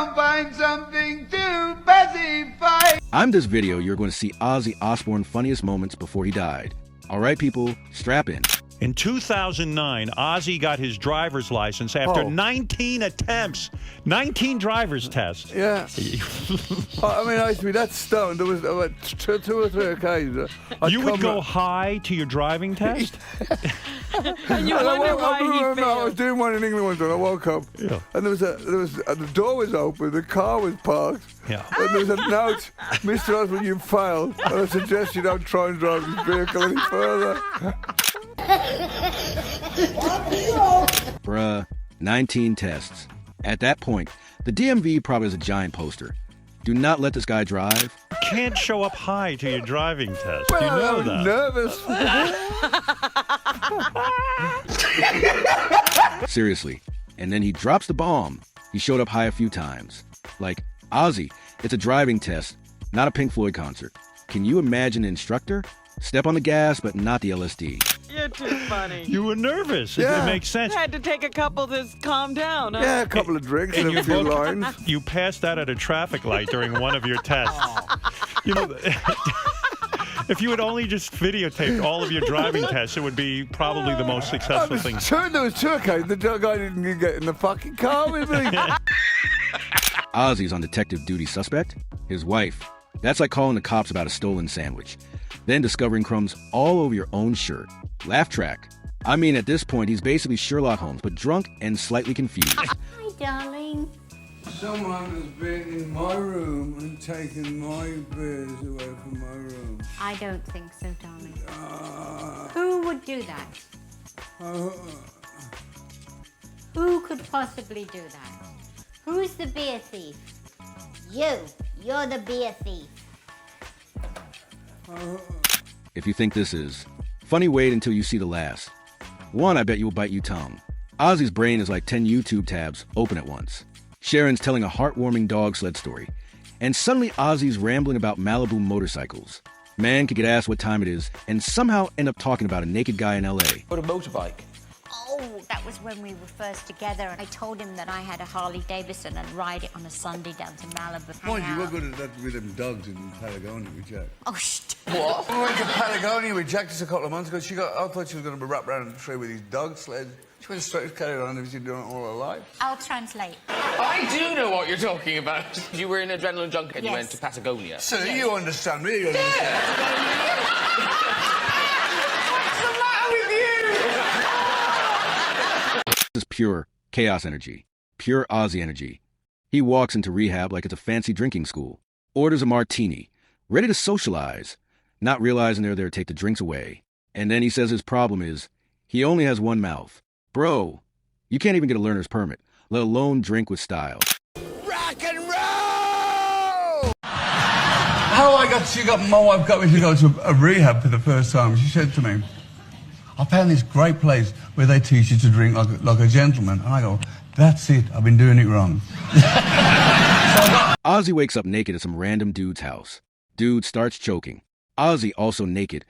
don't find something to pacify. I'm this video you're going to see Ozzy Osbourne funniest moments before he died. All right, people, strap in. In 2009, Ozzy got his driver's license after 19 attempts. 19 driver's tests. Yeah. I mean, I used to be that stoned. There was two or three occasions. You would go high to your driving test? And you wonder why he failed. I was doing one in England once, and I woke up, and the door was open, the car was parked, and there was a note, Mr. Osbourne, you failed, and I suggest you don't try and drive this vehicle any further. Bruh, 19 tests. At that point, the DMV probably has a giant poster. Do not let this guy drive. You can't show up high to your driving test. Well, you know I was that. nervous. Seriously. And then he drops the bomb. He showed up high a few times. Like, Ozzy, it's a driving test, not a Pink Floyd concert. Can you imagine the instructor? Step on the gas, but not the LSD. You're too funny. You were nervous. Yeah. It makes sense. I had to take a couple to calm down. Huh? Yeah, a couple of drinks and a few lines. You passed out at a traffic light during one of your tests. You know, if you had only just videotaped all of your driving tests, it would be probably the most successful thing. There was two occasions the guy didn't get in the fucking car with me. Ozzy's on detective duty suspect, his wife. That's like calling the cops about a stolen sandwich. Then discovering crumbs all over your own shirt. Laugh track. I mean, at this point, he's basically Sherlock Holmes, but drunk and slightly confused. Hi, darling. Someone has been in my room and taken my beers away from my room. I don't think so, darling. Who would do that? Who could possibly do that? Who's the beer thief? You. You're the beer thief. If you think this is funny, wait until you see the last. One, I bet you will bite your tongue. Ozzy's brain is like 10 YouTube tabs open at once. Sharon's telling a heartwarming dog sled story. And suddenly Ozzy's rambling about Malibu motorcycles. Man could get asked what time it is and somehow end up talking about a naked guy in LA. What a motorbike. Oh, that was when we were first together. I told him that I had a Harley Davidson and ride it on a Sunday down to Malibu. Mind you, we're good at that with them dogs in Patagonia with Jack. Oh, shh. What? We went to Patagonia with Jack just a couple of months ago. I thought she was going to be wrapped around the tree with these dog sleds. She went straight to carry on and she's doing it all her life. I'll translate. I do know what you're talking about. You were in Adrenaline Junket and you Yes. went to Patagonia. So you understand me, you understand. What's the matter with you? This is pure chaos energy. Pure Ozzy energy. He walks into rehab like it's a fancy drinking school. Orders a martini. Ready to socialize. Not realizing they're there to take the drinks away. And then he says his problem is he only has one mouth. Bro, you can't even get a learner's permit, let alone drink with style. Rock and roll! How my wife got me to go to a rehab for the first time. She said to me, I found this great place where they teach you to drink like a gentleman. And I go, that's it, I've been doing it wrong. Ozzy wakes up naked at some random dude's house. Dude starts choking. Ozzy, also naked,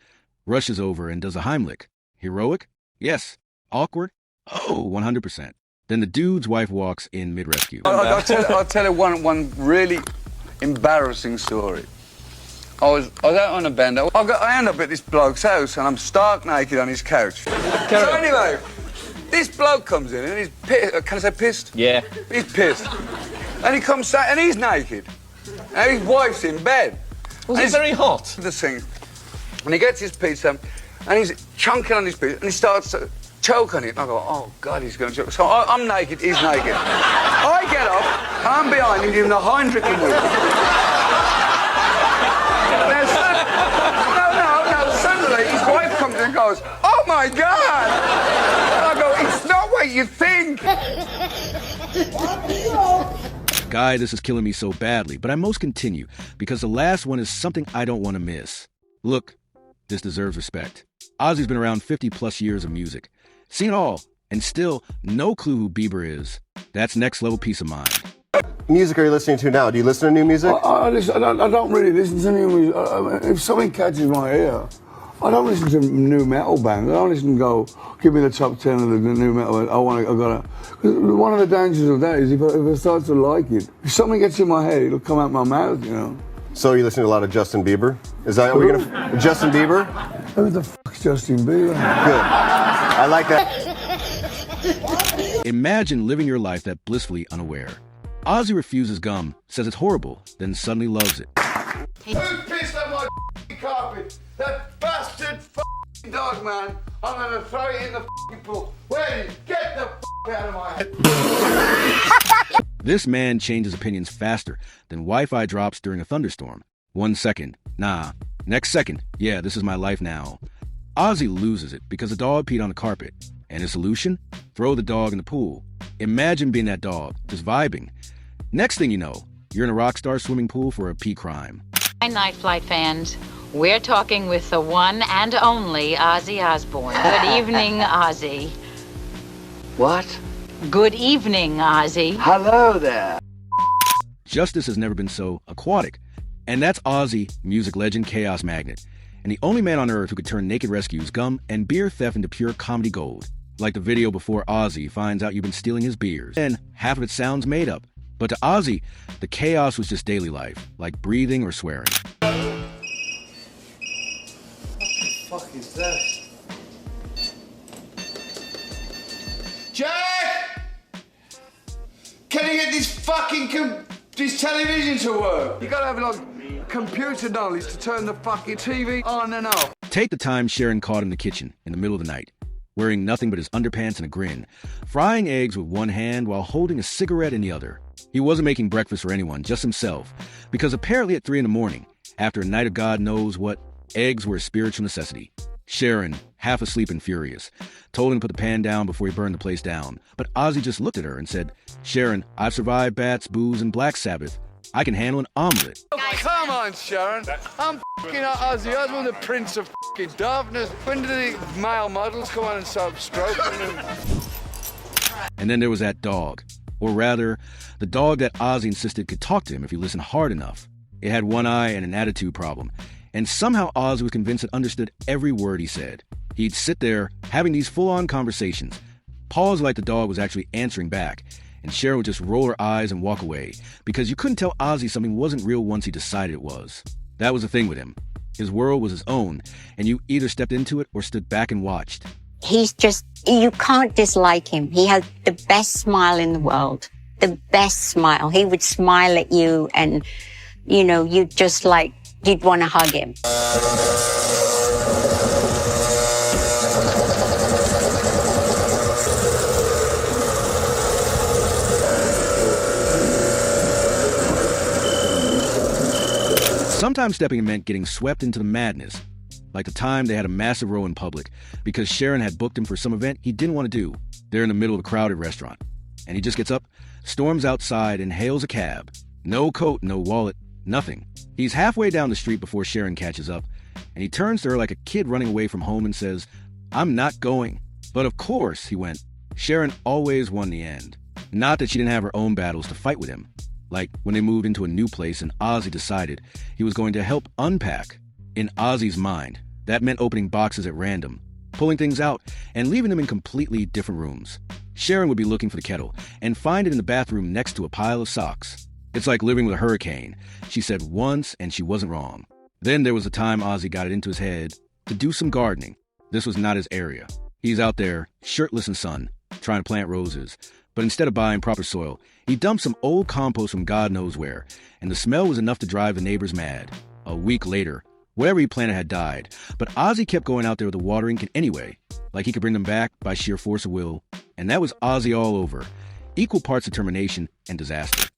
rushes over and does a Heimlich. Heroic? Yes. Awkward? Oh, 100%. Then the dude's wife walks in mid-rescue. I'll tell you one really embarrassing story. I was out on a bender. I end up at this bloke's house and I'm stark naked on his couch. So anyway, this bloke comes in and he's pissed. Can I say pissed? Yeah. He's pissed. And he comes out and he's naked. And his wife's in bed. Was it very hot? The thing. And he gets his pizza and he's chunking on his pizza and he starts to choke on it. And I go, oh, God, he's going to choke. So I'm naked, he's naked. I get up and I'm behind him giving a Heimlich in with No, suddenly his wife comes in and goes, oh, my God! And I go, it's not what you think! Guy, this is killing me so badly, but I must continue, because the last one is something I don't want to miss. Look, this deserves respect. Ozzy's been around 50-plus years of music. Seen it all, and still no clue who Bieber is. That's next level peace of mind. Music are you listening to now? Do you listen to new music? I don't really listen to new music. If something catches my ear, I don't listen to new metal bands. I don't listen and go, give me the top 10 of the new metal. One of the dangers of that is if I start to like it, if something gets in my head, it'll come out my mouth, you know. So you listen to a lot of Justin Bieber? Is that what we're gonna... Justin Bieber? Who the fuck's Justin Bieber? Good. I like that. Imagine living your life that blissfully unaware. Ozzy refuses gum, says it's horrible, then suddenly loves it. Who pissed on my carpet? That bastard dog, man. I'm gonna throw it in the pool. Where? Get the out of my head. This man changes opinions faster than Wi-Fi drops during a thunderstorm. 1 second, nah. Next second, yeah, this is my life now. Ozzy loses it because the dog peed on the carpet. And his solution? Throw the dog in the pool. Imagine being that dog, just vibing. Next thing you know, you're in a rock star swimming pool for a pee crime. Hi, Night Flight fans. We're talking with the one and only Ozzy Osbourne. Good evening, Ozzy. What? Good evening, Ozzy. Hello there. Justice has never been so aquatic. And that's Ozzy, music legend, chaos magnet. And the only man on earth who could turn naked rescues, gum, and beer theft into pure comedy gold. Like the video before Ozzy finds out you've been stealing his beers. And half of it sounds made up. But to Ozzy, the chaos was just daily life, like breathing or swearing. What the fuck is that? Jack! Can you get this fucking this television to work? You gotta have like computer knowledge to turn the fucking TV on and off. Take the time Sharon caught in the kitchen in the middle of the night, wearing nothing but his underpants and a grin, frying eggs with one hand while holding a cigarette in the other. He wasn't making breakfast for anyone, just himself, because apparently at 3 a.m, after a night of God knows what, eggs were a spiritual necessity. Sharon, half asleep and furious, told him to put the pan down before he burned the place down, but Ozzy just looked at her and said, "Sharon, I've survived bats, booze, and Black Sabbath. I can handle an omelet." Oh, come on, Sharon. I'm fucking Ozzy Osbourne, the Prince of fucking Darkness. When do the male models come on and start stroking them? And then there was that dog. Or rather, the dog that Ozzy insisted could talk to him if he listened hard enough. It had one eye and an attitude problem. And somehow Ozzy was convinced it understood every word he said. He'd sit there, having these full-on conversations, pause like the dog was actually answering back, and Sharon would just roll her eyes and walk away, because you couldn't tell Ozzy something wasn't real once he decided it was. That was the thing with him. His world was his own, and you either stepped into it or stood back and watched. He's just, you can't dislike him. He has the best smile in the world. The best smile. He would smile at you and, you know, you'd just like, you'd want to hug him. Sometimes stepping meant getting swept into the madness, like the time they had a massive row in public because Sharon had booked him for some event he didn't want to do. They're in the middle of a crowded restaurant, and he just gets up, storms outside, and hails a cab. No coat, no wallet, nothing. He's halfway down the street before Sharon catches up, and he turns to her like a kid running away from home and says, "I'm not going." But of course he went. Sharon always won the end. Not that she didn't have her own battles to fight with him. Like when they moved into a new place and Ozzy decided he was going to help unpack. In Ozzy's mind, that meant opening boxes at random, pulling things out, and leaving them in completely different rooms. Sharon would be looking for the kettle and find it in the bathroom next to a pile of socks. It's like living with a hurricane, she said once, and she wasn't wrong. Then there was a time Ozzy got it into his head to do some gardening. This was not his area. He's out there, shirtless in sun, trying to plant roses. But instead of buying proper soil, he dumped some old compost from God knows where, and the smell was enough to drive the neighbors mad. A week later, whatever he planted had died, but Ozzy kept going out there with a watering can anyway, like he could bring them back by sheer force of will. And that was Ozzy all over, equal parts determination and disaster.